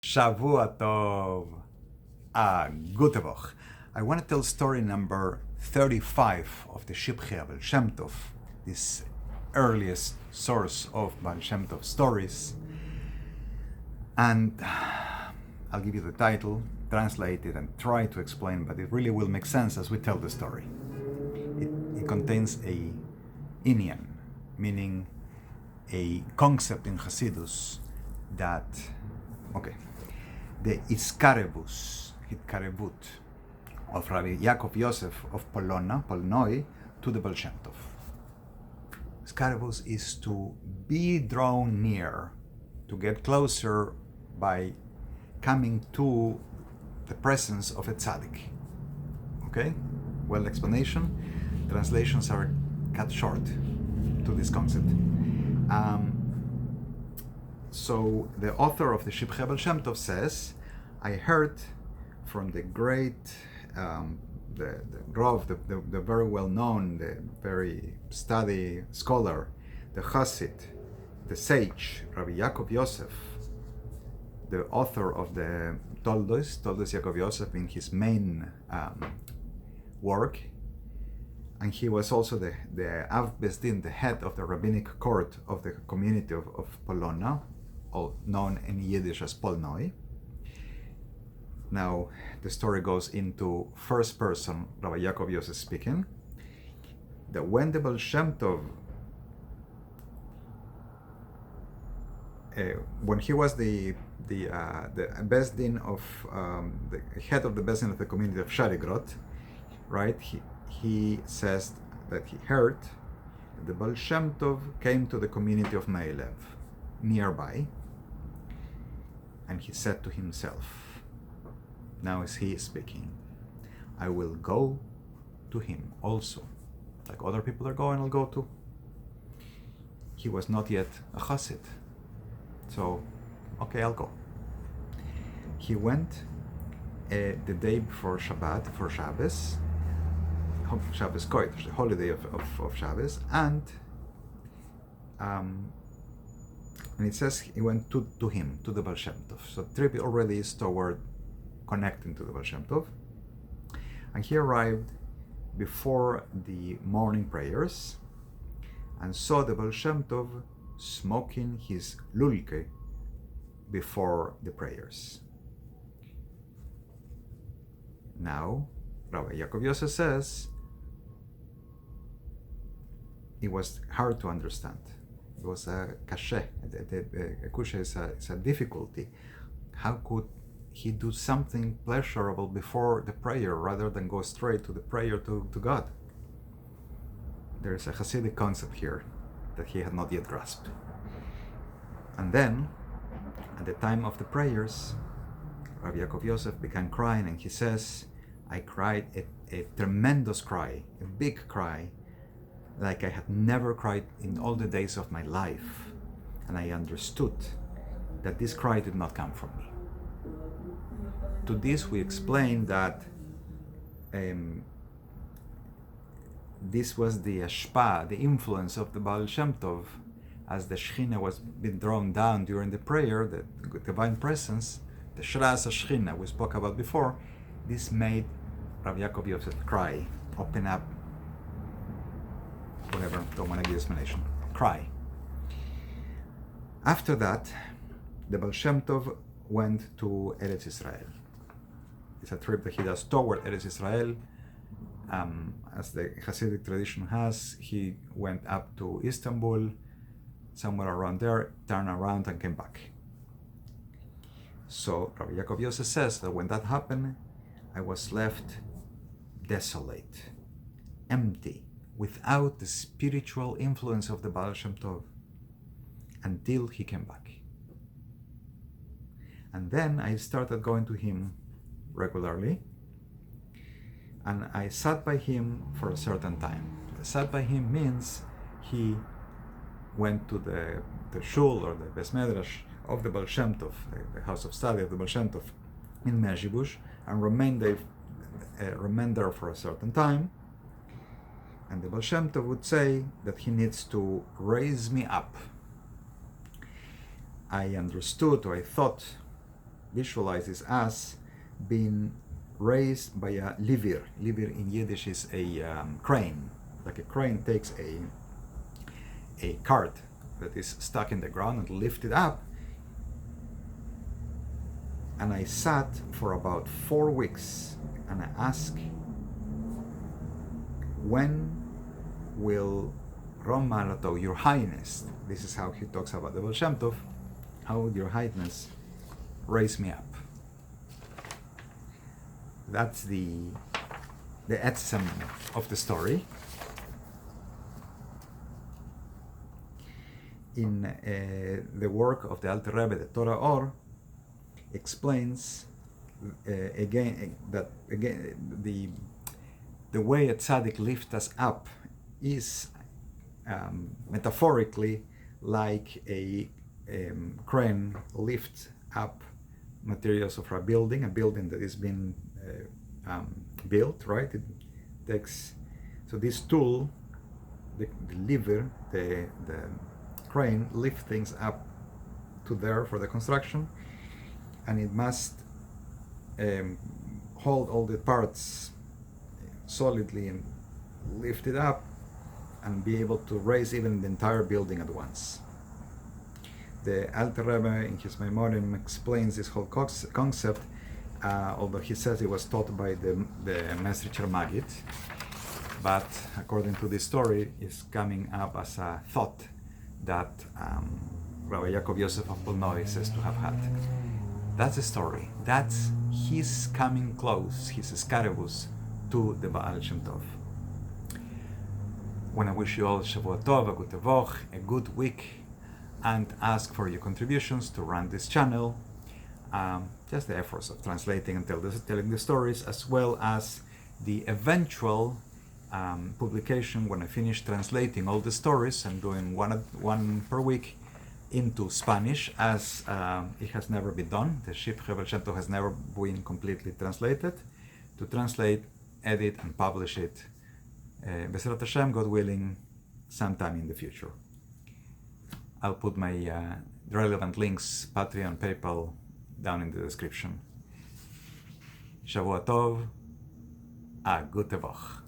Shavua Tov. Gute Woche. I want to tell story number 35 of the Shivchei Baal Shem Tov, this earliest source of Baal Shem Tov stories. And I'll give you the title, translate it, and try to explain, but it really will make sense as we tell the story. It contains a inyan, meaning a concept in Hasidus that, the hitkarevut of Rabbi Yaakov Yosef of Polnoy to the Baal Shem Tov. Iskarevus is to be drawn near, to get closer by coming to the presence of a tzaddik. Okay? Well, explanation. Translations are cut short to this concept. So the author of the Shivchei Baal Shem Tov says, I heard from the great, the Rav, the very well-known, the very study scholar, the Chassid, the sage, Rabbi Yaakov Yosef, the author of the Toldos Yaakov Yosef in his main work, and he was also the Av Besdin, the head of the rabbinic court of the community of Polona, known in Yiddish as Polnoy. Now, the story goes into first person, Rabbi Yaakov Yosef speaking, that when the Baal Shem Tov, when he was the Besdin of, the head of the Besdin of the community of Sharigrot, right, he says that he heard that the Baal Shem Tov came to the community of Meilev, nearby, and he said to himself, now is he speaking, I will go to him also. Like other people are going, I'll go too. He was not yet a chassid. So, okay, I'll go. He went the day before Shabbat, for Shabbos Kodesh, the holiday of Shabbos, and it says he went to him, to the Baal Shem Tov. So the trip already is toward connecting to the Baal Shem Tov. And he arrived before the morning prayers and saw the Baal Shem Tov smoking his lulke before the prayers. Now, Rabbi Yaakov Yosef says, it was hard to understand. It was a kashe. A kushe is a difficulty. How could he do something pleasurable before the prayer rather than go straight to the prayer to God? There is a Hasidic concept here that he had not yet grasped. And then, at the time of the prayers, Rabbi Yaakov Yosef began crying, and he says, I cried a tremendous cry, a big cry, like I had never cried in all the days of my life. And I understood that this cry did not come from me. To this we explain that this was the ashpa, the influence of the Baal Shem Tov, as the Shechina was being drawn down during the prayer, the divine presence, the Shras HaShechina we spoke about before. This made Rabbi Yaakov Yosef cry, open up, whatever, don't want to give explanation, cry. After that, the Baal Shem Tov went to Eretz Israel. It's a trip that he does toward Eretz Israel. As the Hasidic tradition has, he went up to Istanbul, somewhere around there, turned around and came back. So Rabbi Yaakov Yosef says that when that happened, I was left desolate, empty, without the spiritual influence of the Baal Shem Tov, until he came back. And then I started going to him regularly, and I sat by him for a certain time. Sat by him means he went to the shul or the Beis Medrash of the Baal Shem Tov, the house of study of the Baal Shem Tov in Mezhibush, and remained there for a certain time. And the Baal Shem Tov would say that he needs to raise me up. I understood, or I thought, visualizes as being raised by a livir. Livir in Yiddish is a crane. Like a crane takes a cart that is stuck in the ground and lifted up. And I sat for about 4 weeks and I asked, when will Rom Malato, Your Highness, this is how he talks about the Baal Shem Tov, how would Your Highness raise me up? That's the etzem of the story. In the work of the Alter Rebbe, the Torah Or, explains the way a tzaddik lifts us up is metaphorically like a crane lifts up materials of a building that is being built, right? It takes, so this tool, the lever, the crane lifts things up to there for the construction, and it must hold all the parts solidly and lift it up and be able to raise even the entire building at once. The Alter Rebbe in his Memoriam explains this whole concept, although he says it was taught by the Mesricher Maggid, but according to this story is coming up as a thought that Rabbi Yaakov Yosef of Polnoy says to have had. That's the story. That's his coming close, his scarabus to the Baal Shem Tov. When I wish you all Shavua Tov, a good Tevoch, a good week, and ask for your contributions to run this channel, just the efforts of translating and telling the stories, as well as the eventual publication when I finish translating all the stories. I'm doing one per week into Spanish, as it has never been done. The Shivchei Baal Shem Tov has never been completely translated. To translate, edit, and publish it, B'ezrat Hashem, God willing, sometime in the future. I'll put my relevant links, Patreon, PayPal, down in the description. Shavua Tov, a good Tevoch.